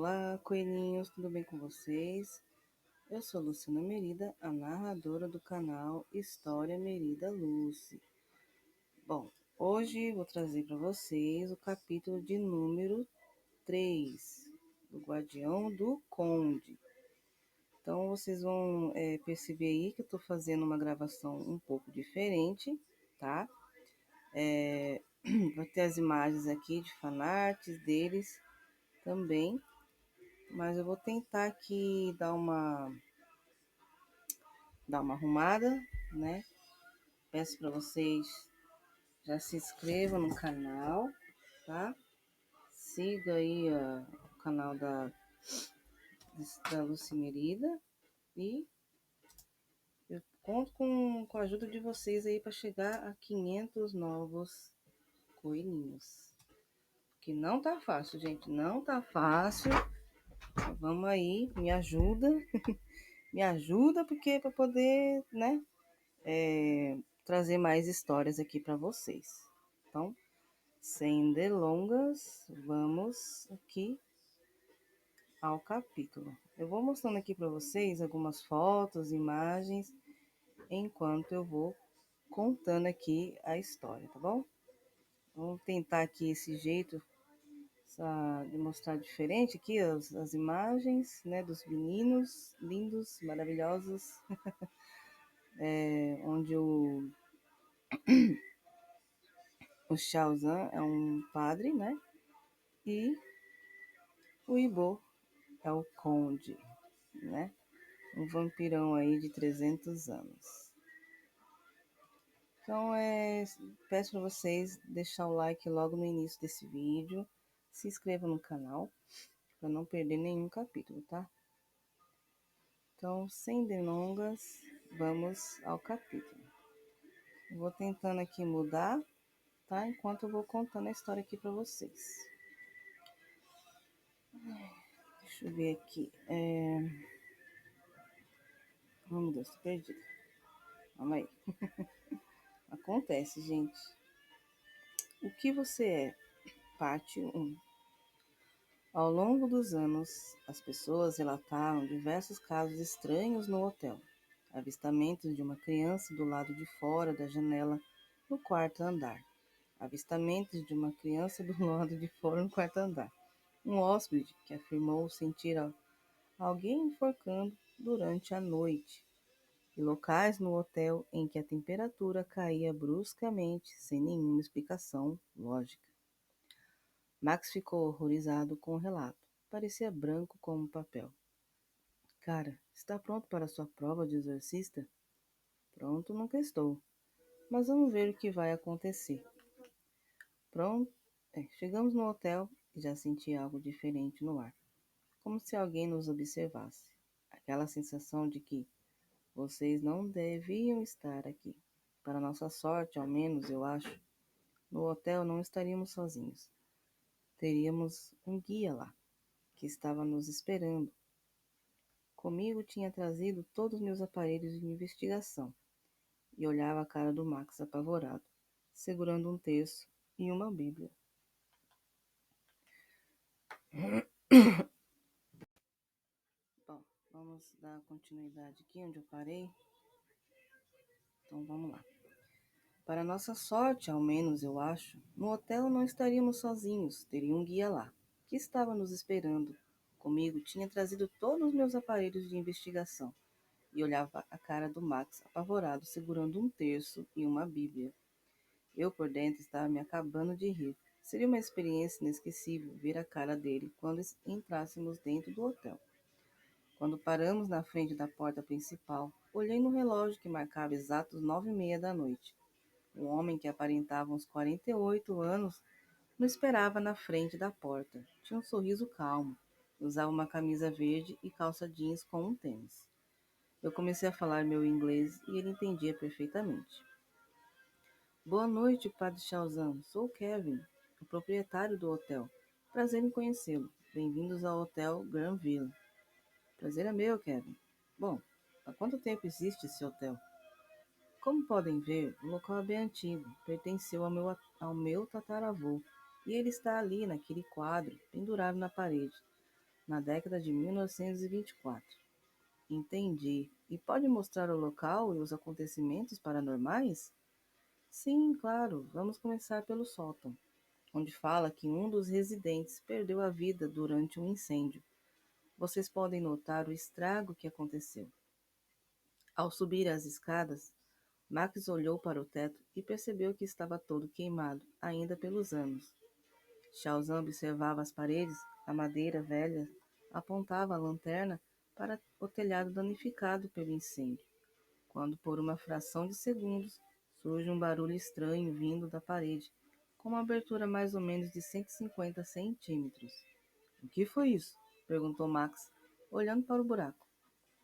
Olá, coelhinhos, tudo bem com vocês? Eu sou Luciana Merida, a narradora do canal História Merida Lucy. Bom, hoje vou trazer para vocês o capítulo de número 3, do Guardião do Conde. Então, vocês vão perceber aí que eu estou fazendo uma gravação um pouco diferente, tá? Vai ter as imagens aqui de fanarts deles também, mas eu vou tentar aqui dar uma arrumada, né? Peço para vocês já se inscrevam no canal, tá? Siga aí o canal da Lucy Merida e eu conto com a ajuda de vocês aí para chegar a 500 novos coelhinhos. Que não tá fácil, gente, não tá fácil. Vamos aí, me ajuda, me ajuda porque para poder, né, trazer mais histórias aqui para vocês. Então, sem delongas, vamos aqui ao capítulo. Eu vou mostrando aqui para vocês algumas fotos, imagens, enquanto eu vou contando aqui a história, tá bom? Vamos tentar aqui esse jeito de mostrar diferente aqui as imagens, né, dos meninos lindos, maravilhosos, onde o Xiaozhan é um padre, né, e o Ibo é o conde, né, um vampirão aí de 300 anos. Então, peço para vocês deixar o like logo no início desse vídeo, se inscreva no canal para não perder nenhum capítulo, tá? Então, sem delongas, vamos ao capítulo. Eu vou tentando aqui mudar, tá? Enquanto eu vou contando a história aqui para vocês. Deixa eu ver aqui. Oh, meu Deus, tô perdida. Calma aí. Acontece, gente. O que você é? Parte 1. Ao longo dos anos, as pessoas relataram diversos casos estranhos no hotel. Avistamentos de uma criança do lado de fora da janela no quarto andar. Avistamentos de uma criança do lado de fora no quarto andar. Um hóspede que afirmou sentir alguém enforcando durante a noite. E locais no hotel em que a temperatura caía bruscamente sem nenhuma explicação lógica. Max ficou horrorizado com o relato. Parecia branco como papel. Cara, está pronto para sua prova de exorcista? Pronto, nunca estou. Mas vamos ver o que vai acontecer. Pronto. Chegamos no hotel e já senti algo diferente no ar. Como se alguém nos observasse. Aquela sensação de que vocês não deviam estar aqui. Para nossa sorte, ao menos eu acho, no hotel não estaríamos sozinhos. Teríamos um guia lá, que estava nos esperando. Comigo tinha trazido todos os meus aparelhos de investigação e olhava a cara do Max apavorado, segurando um terço e uma bíblia. Bom, vamos dar continuidade aqui onde eu parei. Então vamos lá. Para nossa sorte, ao menos eu acho, no hotel não estaríamos sozinhos, teria um guia lá, que estava nos esperando. Comigo tinha trazido todos os meus aparelhos de investigação e olhava a cara do Max apavorado, segurando um terço e uma bíblia. Eu por dentro estava me acabando de rir. Seria uma experiência inesquecível ver a cara dele quando entrássemos dentro do hotel. Quando paramos na frente da porta principal, olhei no relógio que marcava exatos 9h30 da noite. Um homem que aparentava uns 48 anos nos esperava na frente da porta. Tinha um sorriso calmo. Usava uma camisa verde e calça jeans com um tênis. Eu comecei a falar meu inglês e ele entendia perfeitamente. Boa noite, Padre Xiaozhan. Sou Kevin, o proprietário do hotel. Prazer em conhecê-lo. Bem-vindos ao Hotel Granville. Prazer é meu, Kevin. Bom, há quanto tempo existe esse hotel? Como podem ver, o local é bem antigo. Pertenceu ao meu tataravô. E ele está ali, naquele quadro, pendurado na parede. na década de 1924. Entendi. E pode mostrar o local e os acontecimentos paranormais? Sim, claro. Vamos começar pelo sótão, onde fala que um dos residentes perdeu a vida durante um incêndio. Vocês podem notar o estrago que aconteceu. Ao subir as escadas, Max olhou para o teto e percebeu que estava todo queimado, ainda pelos anos. Shaozan observava as paredes, a madeira velha apontava a lanterna para o telhado danificado pelo incêndio, quando por uma fração de segundos surge um barulho estranho vindo da parede, com uma abertura mais ou menos de 150 centímetros. O que foi isso? Perguntou Max, olhando para o buraco.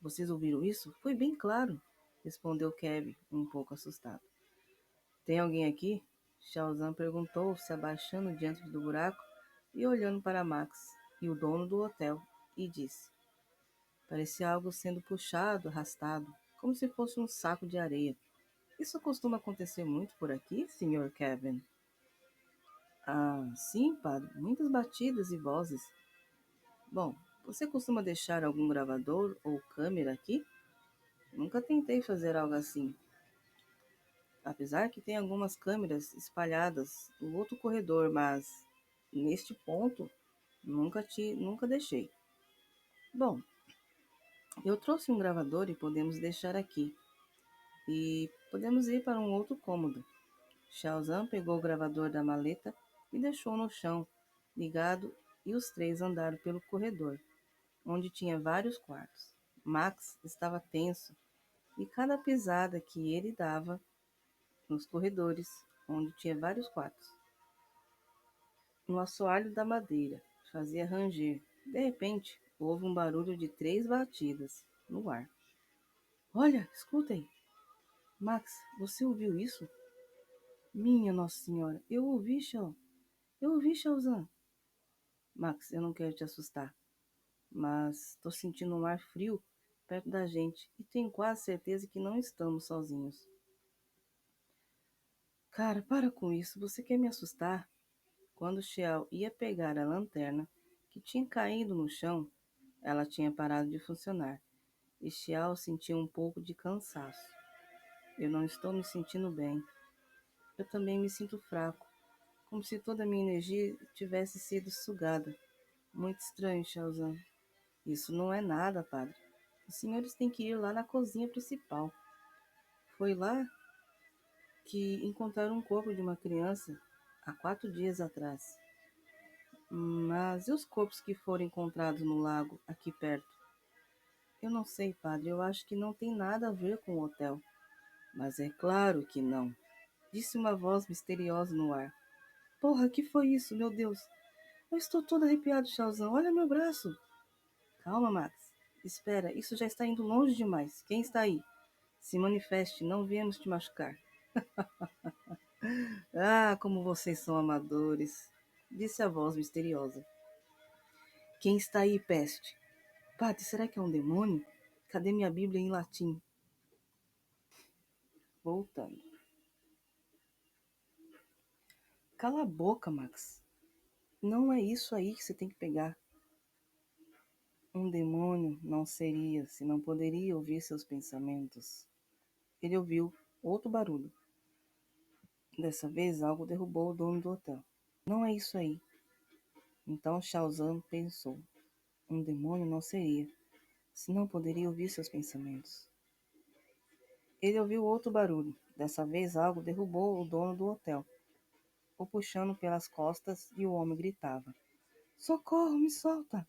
Vocês ouviram isso? Foi bem claro, respondeu Kevin, um pouco assustado. Tem alguém aqui? Shaozan perguntou, se abaixando diante do buraco e olhando para Max e o dono do hotel, e disse: parecia algo sendo puxado, arrastado, como se fosse um saco de areia. Isso costuma acontecer muito por aqui, Sr. Kevin? Ah, sim, padre. Muitas batidas e vozes. Bom, você costuma deixar algum gravador ou câmera aqui? Nunca tentei fazer algo assim. Apesar que tem algumas câmeras espalhadas no outro corredor, mas neste ponto nunca deixei. Bom, eu trouxe um gravador e podemos deixar aqui. E podemos ir para um outro cômodo. Shaozan pegou o gravador da maleta e deixou no chão, ligado, e os três andaram pelo corredor, onde tinha vários quartos. Max estava tenso e cada pisada que ele dava nos corredores, onde tinha vários quartos, no assoalho da madeira, fazia ranger. De repente, houve um barulho de 3 batidas no ar. Olha, escutem! Max, você ouviu isso? Minha Nossa Senhora, eu ouvi, Shao. Eu ouvi, Shaozan. Max, eu não quero te assustar, mas estou sentindo um ar frio perto da gente e tenho quase certeza que não estamos sozinhos. Cara, para com isso, você quer me assustar? Quando Xiao ia pegar a lanterna, que tinha caído no chão, ela tinha parado de funcionar, e Xiao sentia um pouco de cansaço. Eu não estou me sentindo bem. Eu também me sinto fraco, como se toda a minha energia tivesse sido sugada. Muito estranho, Xiaozan. Isso não é nada, padre. Os senhores têm que ir lá na cozinha principal. Foi lá que encontraram um corpo de uma criança há 4 dias atrás. Mas e os corpos que foram encontrados no lago aqui perto? Eu não sei, padre. Eu acho que não tem nada a ver com o hotel. Mas é claro que não. Disse uma voz misteriosa no ar. Porra, que foi isso, meu Deus? Eu estou todo arrepiado, Chauzão. Olha meu braço. Calma, Max. Espera, isso já está indo longe demais. Quem está aí? Se manifeste, não viemos te machucar. Ah, como vocês são amadores, disse a voz misteriosa. Quem está aí, peste? Padre, será que é um demônio? Cadê minha Bíblia em latim? Voltando. Cala a boca, Max. Não é isso aí que você tem que pegar. Um demônio não seria, se não poderia ouvir seus pensamentos. Ele ouviu outro barulho. Dessa vez, algo derrubou o dono do hotel. Não é isso aí. Então Shaozan pensou. Um demônio não seria, se não poderia ouvir seus pensamentos. Ele ouviu outro barulho. Dessa vez, algo derrubou o dono do hotel, o puxando pelas costas, e o homem gritava. Socorro, me solta!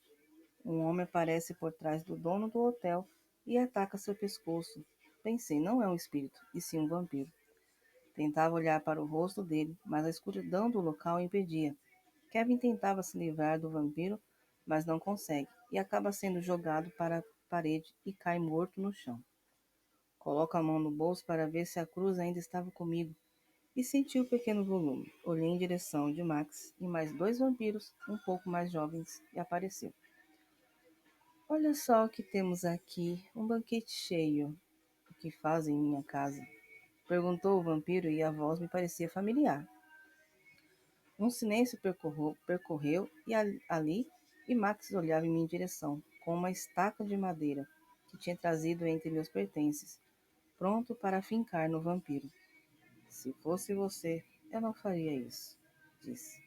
Um homem aparece por trás do dono do hotel e ataca seu pescoço. Pensei, não é um espírito, e sim um vampiro. Tentava olhar para o rosto dele, mas a escuridão do local o impedia. Kevin tentava se livrar do vampiro, mas não consegue, e acaba sendo jogado para a parede e cai morto no chão. Coloco a mão no bolso para ver se a cruz ainda estava comigo, e senti o pequeno volume. Olhei em direção de Max e mais 2 vampiros, um pouco mais jovens, e apareceu. Olha só o que temos aqui, um banquete cheio. O que faz em minha casa? Perguntou o vampiro e a voz me parecia familiar. Um silêncio percorreu e ali e Max olhava em minha direção, com uma estaca de madeira que tinha trazido entre meus pertences, pronto para fincar no vampiro. Se fosse você, eu não faria isso, disse.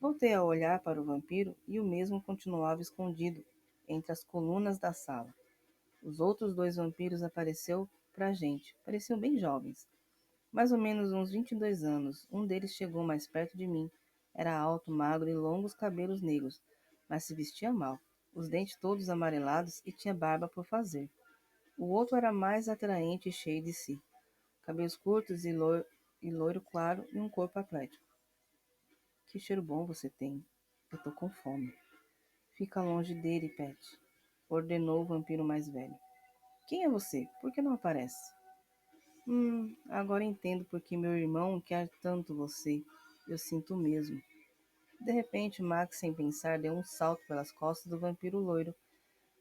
Voltei a olhar para o vampiro e o mesmo continuava escondido entre as colunas da sala. Os outros dois vampiros apareceram para a gente. Pareciam bem jovens, mais ou menos uns 22 anos. Um deles chegou mais perto de mim. Era alto, magro e longos cabelos negros, mas se vestia mal, os dentes todos amarelados e tinha barba por fazer. O outro era mais atraente e cheio de si, cabelos curtos e loiro claro e um corpo atlético. Que cheiro bom você tem. Eu tô com fome. Fica longe dele, Pet, ordenou o vampiro mais velho. Quem é você? Por que não aparece? Agora entendo por que meu irmão quer tanto você. Eu sinto mesmo. De repente, Max, sem pensar, deu um salto pelas costas do vampiro loiro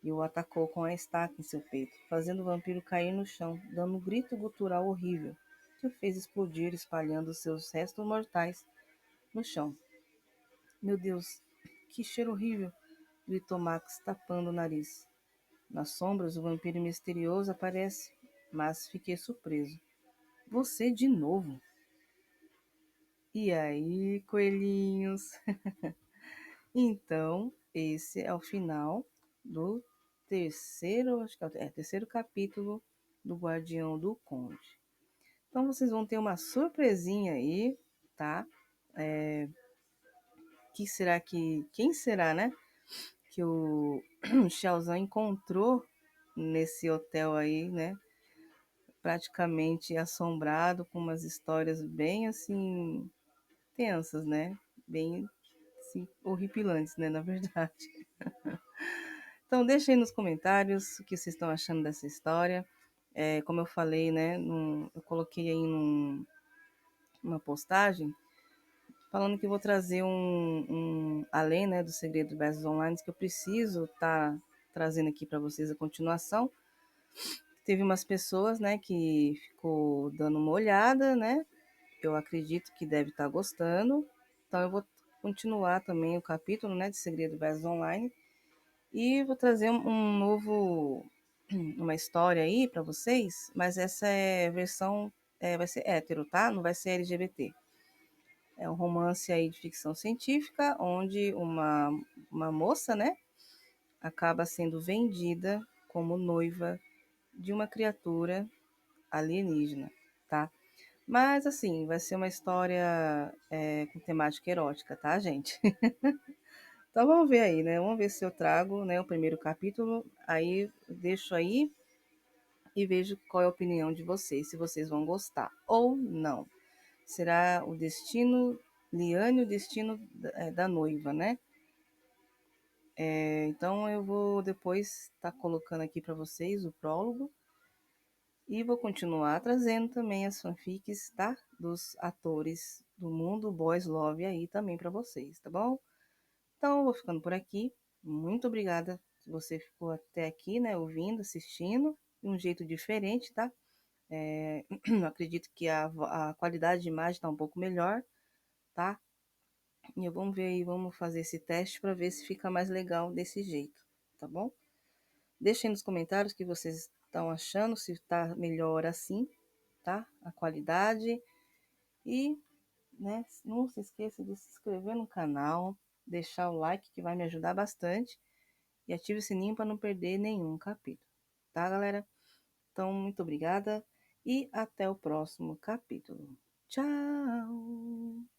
e o atacou com a estaca em seu peito, fazendo o vampiro cair no chão, dando um grito gutural horrível, que o fez explodir, espalhando seus restos mortais no chão. Meu Deus, que cheiro horrível! Gritou Max, tapando o nariz. Nas sombras, o vampiro misterioso aparece, mas fiquei surpreso. Você de novo? E aí, coelhinhos? Então, esse é o final do terceiro, acho que terceiro capítulo do Guardião do Conde. Então, vocês vão ter uma surpresinha aí, tá? Quem será, né? Que o Xiaozão encontrou nesse hotel aí, né? Praticamente assombrado, com umas histórias bem assim tensas, né? Bem assim, horripilantes, né? Na verdade. Então, deixem aí nos comentários o que vocês estão achando dessa história. Como eu falei, né? Eu coloquei aí uma postagem falando que eu vou trazer além, né, do Segredo Versos Online, que eu preciso estar trazendo aqui para vocês a continuação. Teve umas pessoas, né, que ficou dando uma olhada, né? Eu acredito que deve estar gostando. Então eu vou continuar também o capítulo, né, de Segredo Versos Online e vou trazer uma história aí para vocês, mas essa é versão vai ser hétero, tá? Não vai ser LGBT. É um romance aí de ficção científica, onde uma moça, né, acaba sendo vendida como noiva de uma criatura alienígena, tá? Mas, assim, vai ser uma história com temática erótica, tá, gente? Então, vamos ver aí, né? Vamos ver se eu trago, né, o primeiro capítulo. Aí, eu deixo aí e vejo qual é a opinião de vocês, se vocês vão gostar ou não. Será o destino, Liane, o destino da noiva, né? Então, eu vou depois estar colocando aqui para vocês o prólogo. E vou continuar trazendo também as fanfics, tá? Dos atores do mundo Boys Love aí também para vocês, tá bom? Então, eu vou ficando por aqui. Muito obrigada se você ficou até aqui, né? Ouvindo, assistindo, de um jeito diferente, tá? Eu acredito que a qualidade de imagem está um pouco melhor, tá? E vamos ver aí, vamos fazer esse teste para ver se fica mais legal desse jeito, tá bom? Deixem nos comentários o que vocês estão achando, se está melhor assim, tá? A qualidade. E, né, não se esqueça de se inscrever no canal, deixar o like que vai me ajudar bastante e ative o sininho para não perder nenhum capítulo, tá, galera? Então, muito obrigada e até o próximo capítulo. Tchau!